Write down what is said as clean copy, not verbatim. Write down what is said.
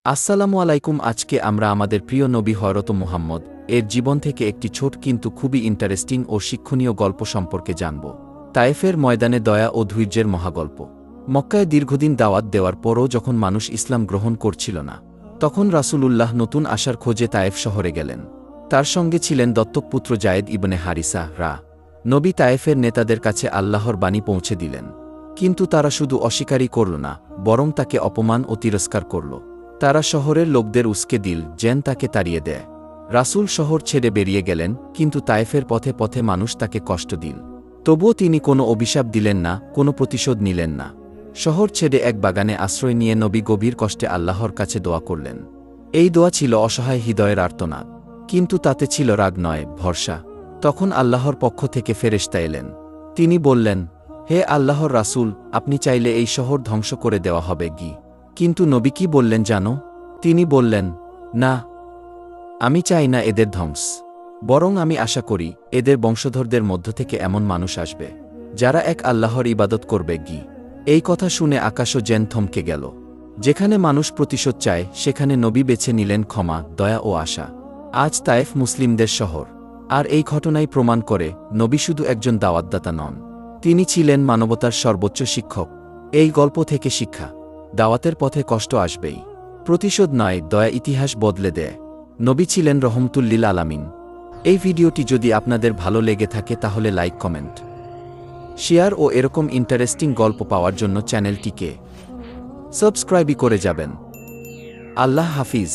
আসসালামু আলাইকুম। আজকে আমরা আমাদের প্রিয় নবী হযরত মুহাম্মদ এর জীবন থেকে একটি ছোট কিন্তু খুবই ইন্টারেস্টিং ও শিক্ষণীয় গল্প সম্পর্কে জানব। তায়েফের ময়দানে দয়া ও ধৈর্যের মহাগল্প। মক্কায় দীর্ঘদিন দাওয়াত দেওয়ার পরও যখন মানুষ ইসলাম গ্রহণ করছিল না, তখন রাসূলুল্লাহ নতুন আশার খোঁজে তায়েফ শহরে গেলেন। তার সঙ্গে ছিলেন দত্তক পুত্র যায়েদ ইবনে হারিসা রা। নবী তায়েফের নেতাদের কাছে আল্লাহর বাণী পৌঁছে দিলেন, কিন্তু তারা শুধু অস্বীকারই করল না, বরং তাকে অপমান ও তিরস্কার করল। তারা শহরের লোকদের উস্কে দিল যেন তাকে তাড়িয়ে দেয়। রাসূল শহর ছেড়ে বেরিয়ে গেলেন, কিন্তু তায়েফের পথে পথে মানুষ তাকে কষ্ট দিল। তবুও তিনি কোনো অভিশাপ দিলেন না, কোনো প্রতিশোধ নিলেন না। শহর ছেড়ে এক বাগানে আশ্রয় নিয়ে নবী গভীর কষ্টে আল্লাহর কাছে দোয়া করলেন। এই দোয়া ছিল অসহায় হৃদয়ের আর্তনাদ, কিন্তু তাতে ছিল রাগ নয়, ভরসা। তখন আল্লাহর পক্ষ থেকে ফেরেশতা এলেন। তিনি বললেন, হে আল্লাহর রাসূল, আপনি চাইলে এই শহর ধ্বংস করে দেওয়া হবে কি? কিন্তু নবী কি বললেন জানো? তিনি বললেন, না, আমি চাই না এদের ধ্বংস। বরং আমি আশা করি এদের বংশধরদের মধ্য থেকে এমন মানুষ আসবে যারা এক আল্লাহর ইবাদত করবে কি। এই কথা শুনে আকাশও যেন থমকে গেল। যেখানে মানুষ প্রতিশোধ চায়, সেখানে নবী বেছে নিলেন ক্ষমা, দয়া ও আশা। আজ তায়েফ মুসলিমদের শহর। আর এই ঘটনাই প্রমাণ করে নবী শুধু একজন দাওয়াতদাতা নন, তিনি ছিলেন মানবতার সর্বোচ্চ শিক্ষক। এই গল্প থেকে শিক্ষা, দাওয়াতের পথে কষ্ট আসবেই, প্রতিশোধ নয়, দয়া ইতিহাস বদলে দেয়। নবী ছিলেন রহমতুল লিল আলামিন। এই ভিডিওটি যদি আপনাদের ভালো লেগে থাকে তাহলে লাইক, কমেন্ট, শেয়ার ও এরকম ইন্টারেস্টিং গল্প পাওয়ার জন্য চ্যানেলটিকে সাবস্ক্রাইব করে যাবেন। আল্লাহ হাফিজ।